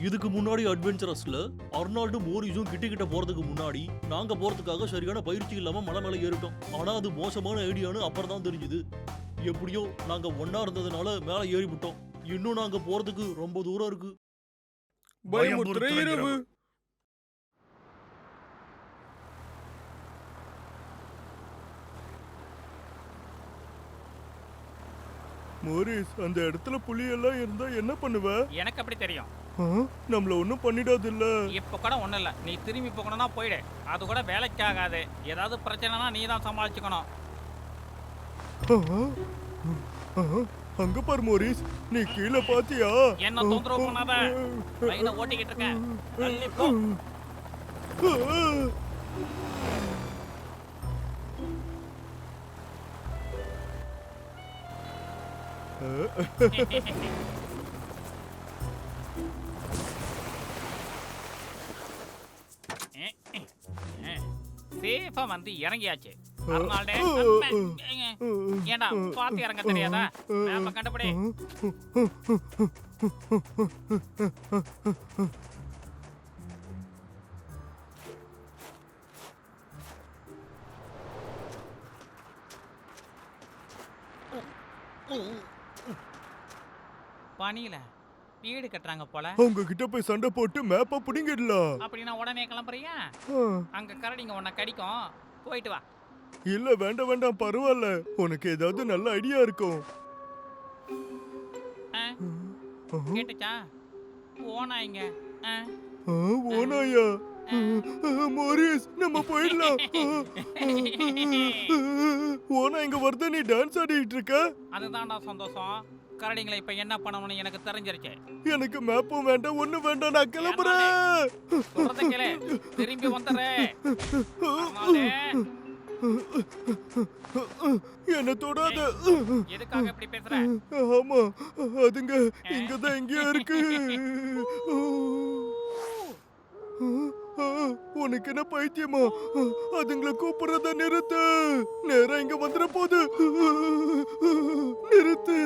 இதுக்கு முன்னாடி அட்வென்ச்சரஸ்ல அர்னால்டும் மோரிஸும் கிட்ட கிட்ட போறதுக்கு முன்னாடி நாங்க போறதுக்காக சரியான பயிற்சி இல்லாம மலை மேல ஏறிட்டோம். ஆனா அது மோசமான ஐடியான்னு அப்புறம் தான் தெரிஞ்சுது. எப்படியோ நாங்க ஒன்னா இருந்ததுனால மேல ஏறி விட்டோம். இன்னும் நாங்க போறதுக்கு ரொம்ப தூரம் இருக்கு. பயமுறுத்துற இரவு. மோரிஸ், அந்த இடத்துல புலி எல்லாம் இருந்தா என்ன பண்ணுவ? எனக்கு அப்படி தெரியும். நம்மள ஒண்ணும் பண்ணிடாது இல்ல? இப்ப கூட ஒண்ணும் இல்ல. நீ திரும்பி போகணும்னா போயிடு. அது கூட வேலைக்கு ஆகாது. ஏதாவது பிரச்சனைனா நீ தான் சமாளிச்சுக்கணும். அங்க பாரு மோரிஸ், நீ கீழே பாத்தியா? என்ன தொந்தரவு பண்ணாத. லைனை ஓட்டிக்கிட்டு இருக்கேன். தள்ளி போ. சேஃபா வந்து இறங்கியாச்சு. அர்னால்டே, ஏண்டா பார்த்து இறங்க தெரியாதா? மேப்ப கண்டுபிடி. பனியில வீடு கட்டுறாங்க போல. அவங்க கிட்ட போய் சண்டை போட்டு மேப்ப புடிங்கிடலாம். அப்படின்னா உடனே கிளம்புறியா? அங்க கரடிங்க உன்னை கடிக்கும். போயிட்டு வா. இல்ல வேண்டாம் வேண்டாம், பரவாயில்ல. உனக்கு ஏதாவது நல்ல ஐடியா இருக்கும். கேட்டுச்சா? ஓனாய்ங்க. ஓனாயா? மோரிஸ், நம்ம போயிடலாம். ஓனா இங்க வருது, நீ டான்ஸ் ஆடிட்டு இருக்க. அதுதான்டா சந்தோஷம். கரடிங்களை இப்ப என்ன பண்ணணும்னு எனக்கு தெரிஞ்சிருச்சு. எனக்கு மேப்பும் வேண்டாம், ஒண்ணு வேண்டாம், நான் கிளம்புறேன். சொல்றத கேளு, திரும்பி வந்துடுறேன். என்ன தொடாத. எதுக்காக இப்படி பேசுற? ஆமா, அதுங்க இங்கதான் எங்கேயோ இருக்கு. உனக்கு என்ன பைத்தியமா? அதுங்களை கூப்பிடுறத நிறுத்து. நேரா இங்க வந்துட போது. நிறுத்து.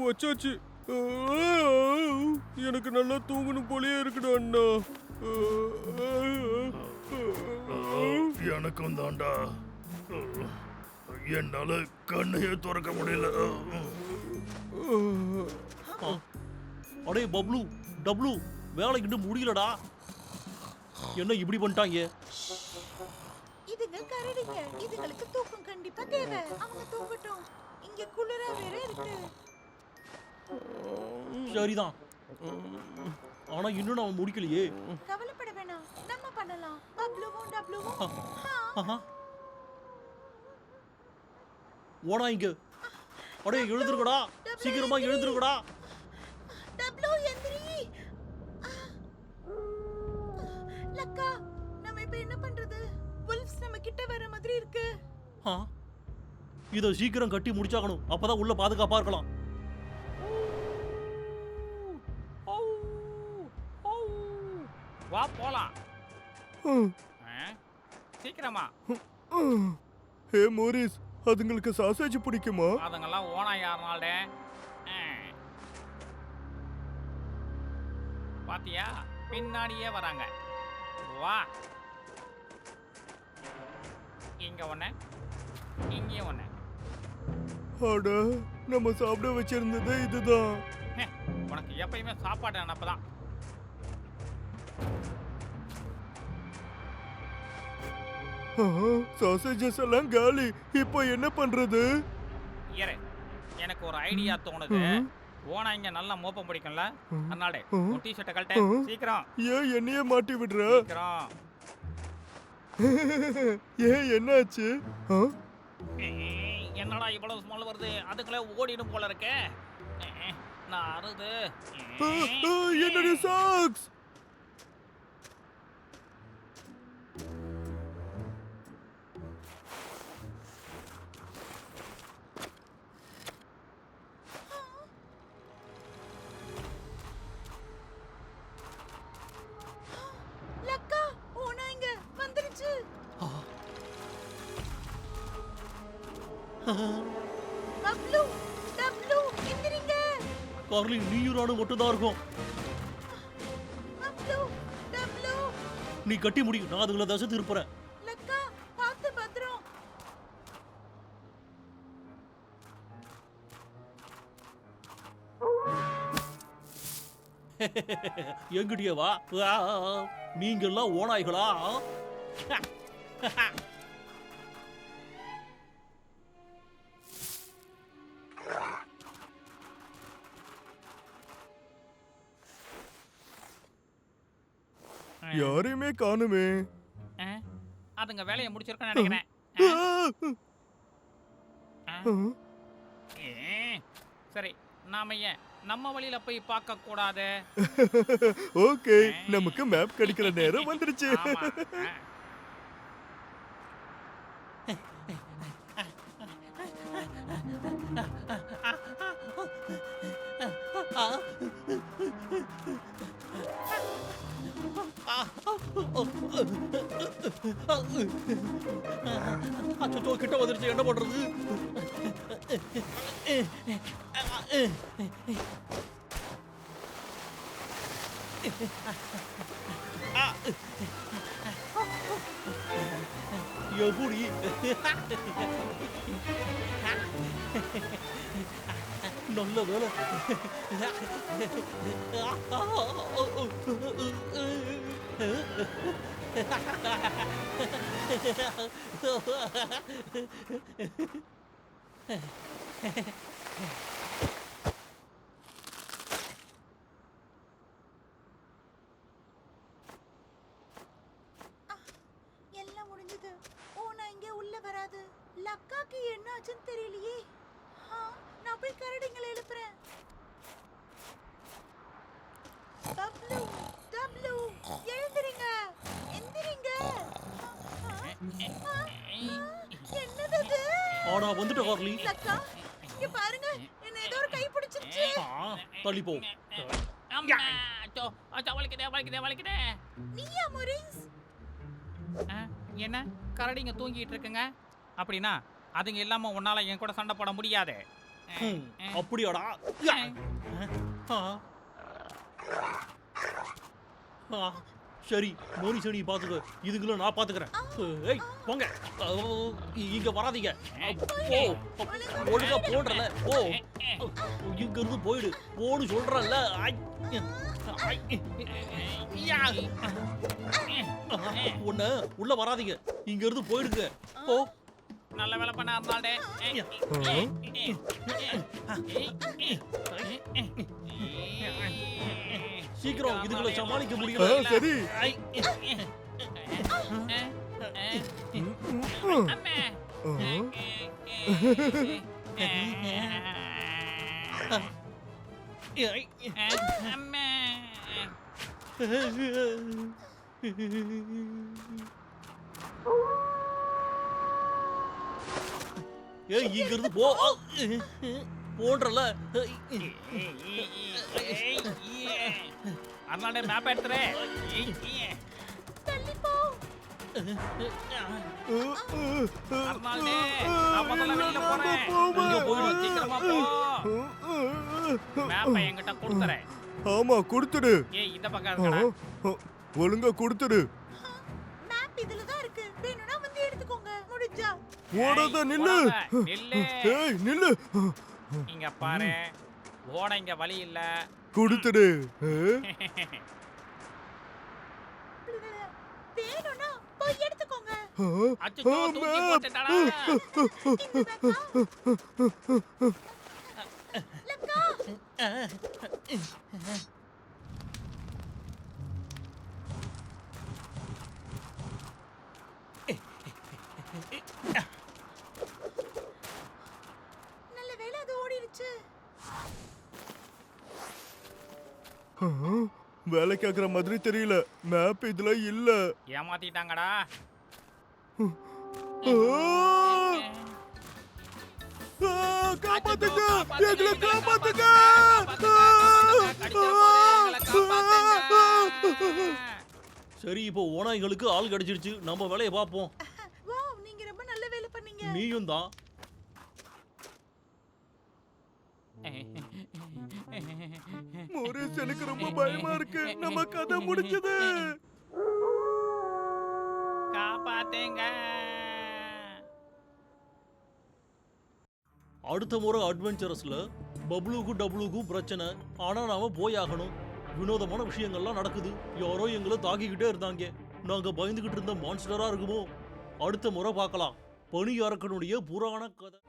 வச்சாச்சு. எனக்கு நல்லா தூங்கணும் போலயே இருக்குடா அண்ணா. எனக்கும் தாண்டா. என்னால கண்ணையே திறக்க முடியல. அடே பப்ளு, டப்ளு, வேலைக்கிட்டு முடியலடா. என்ன இப்படி பண்ணிட்டாங்க? இதுங்க கரடிங்க. இதுங்களுக்கு தூக்கம் கண்டிப்பா தேவை. அவங்க தூங்கட்டும். இங்க குளிரா வேற இருக்கு. சரிதான். ஆனா இன்னும் நான் முடிக்கலையே. கவலைப்பட வேணாம், நம்ம பண்ணலாம். பப்ளுவும் டப்ளுவும். ஓனா இங்க. அடே எழுந்துருக்கடா, சீக்கிரமா எழுந்துருக்கடா. டப்ளு எந்திரி. லக்கா, நம்ம இப்ப என்ன பண்றது? wolves நம்ம கிட்ட வர மாதிரி இருக்கு. இத சீக்கிரம் கட்டி முடிச்சாகணும். அப்பதான் உள்ள பாதுகாப்பா இருக்கலாம். வா போலாம். சீக்கிரமா. ஹே மோரிஸ், அதுங்களுக்கு சாசேஜ் பிடிக்குமா? அதுங்கெல்லாம் ஓனாய் அர்னால்டே. பாத்தியா, பின்னாடியே வராங்க. வா. இங்க ஒண்ணு, இங்கே ஒண்ணு. அட, நம்ம சாப்பிட வச்சிருந்தது இதுதான். உனக்கு எப்பயுமே சாப்பாடு நினப்புதான். சாசேஜஸ் எல்லாம் காலி. இப்போ என்ன பண்றது? இரு, எனக்கு ஒரு ஐடியா தோணுது. ஓனா இங்க நல்லா மோப்பம் பிடிக்கும்ல? அண்ணாடே, உன் டீ-ஷர்ட்டை கழட்டு சீக்கிரம். ஏன் என்னையே மாட்டி விடுற? சீக்கிரம். ஏன் என்னாச்சு? என்னடா இவ்வளவு ஸ்மெல் வருது? அதுக்குள்ள ஓடிடும் போல இருக்கே. நான் அறுது. என்னுடைய சாக்ஸ். பப்ளு டப்ளு எந்திரிங்க. கார்லி நீயும் நானும் மட்டும்தான் இருக்கோம். பப்ளு டப்ளு நீ கட்டி முடி, நான் அதுங்களை தசை திருப்புறேன். லக்கா பாத்து பத்திரம். எங்கிட்டயே வா. நீங்க எல்லாம் ஓநாய்களா? யாரையுமே காணுமே. அதுங்க வேலையை முடிச்சிருக்கேன்னு நினைக்கிறேன். சரி, நாம ஏன் நம்ம வழியில போய் பார்க்க கூடாது? ஓகே, நமக்கு மேப் கிடைக்கிற நேரம் வந்துருச்சு. ஆமா. அச்சோ, கிட்ட வந்துருச்சு, என்ன பண்றது? எப்படி? நல்ல வேலை. எல்லாம் முடிஞ்சது. ஓனா இங்க உள்ள வராது. லக்காக்கு என்ன ஆச்சுன்னு தெரியலையே. நான் போய் கரடிங்களை எழுப்புறேன். பப்ளு டப்ளு எழுந்திரிங்க, எந்திரிங்க. என்னது இது? ஆனா வந்துட்ட கார்லி. லக்கா இங்க பாருங்க, என்ன ஏதோ ஒரு கை பிடிச்சிருச்சு. தள்ளி போ. அம்மா, அச்சோ, அச்சோ, வலிக்குதே. நீயா மொரிஸ்? என்ன கரடிங்க தூங்கிட்டு இருக்குங்க? அப்படின்னா அதுங்க இல்லாம உன்னால என் கூட சண்டை போட முடியாது. அப்படியாடா? சரி, மோனி சனி பாத்துக்க, இதுக்குள்ள நான் பாத்துக்கிறேன். ஏய் போங்க, இங்க வராதீங்க. போ, ஒழுங்கா போன்றல. போ, இங்க இருந்து போயிடு. போன்னு சொல்றல. உன்ன உள்ள வராதீங்க, இங்க இருந்து போயிடுங்க. போ. நல்ல வேலை பண்ண அர்னால்டே. சீக்கிரம், இதுகளை சமாளிக்க முடியல. சரி. ஏய், இங்க இருந்து போ. போன்றல. அர்னால்டே மேப் எடுத்துறே. தள்ளி போ. அர்னால்டே, நான் முதல்ல வெளியில போறேன். இங்க போயிடு. சீக்கிரமா போ. மேப்பை என்கிட்ட கொடுத்துறேன். ஆமா, கொடுத்துடு. ஏய், இந்த பக்கம் இருக்கடா. ஒழுங்கா கொடுத்துடு. மேப் இதுல தான் இருக்கு. வேணும்னா வந்து எடுத்துக்கோங்க. முடிஞ்சா. ஓடாத, நில்லு. நில்லு. ஏய், நில்லு. இங்க பாரு, ஓட இங்க வழி இல்ல. கொடுத்துடு. வேணும்னா போய் எடுத்துக்கோங்க. அச்சோ, தூக்கி போட்டுட்டடா. லக்கா நல்ல வேளை அது ஓடிடுச்சு. வேலை கேக்குற மாதிரி தெரியல. மேப் இதுல இல்ல. ஏமாத்திட்டாங்கடா. காப்பாத்துங்க, எங்களை காப்பாத்துங்க. சரி, இப்போ ஓநாய்களுக்கு ஆள் கிடைச்சிருச்சு. நம்ம வேலையை பார்ப்போம். வாவ், நீங்க ரொம்ப நல்ல வேலை பண்ணீங்க. நீயும் தான். மோரிஸ், எனக்கு ரொம்ப பயமா இருக்கு. நம்ம கதை முடிஞ்சது. காப்பாத்தேங்க. அடுத்த முறை அட்வென்ச்சரஸ்ல பப்ளுக்கும் டபுளுக்கும் பிரச்சனை. ஆனா நாம போய் ஆகணும். வினோதமான விஷயங்கள்லாம் நடக்குது. யாரோ எங்களை தாக்கிக்கிட்டே இருந்தாங்க. நாங்க பயந்துகிட்டு இருந்த மான்ஸ்டரா இருக்குமோ? அடுத்த முறை பார்க்கலாம். பனி அரக்கனுடைய புராண கதை.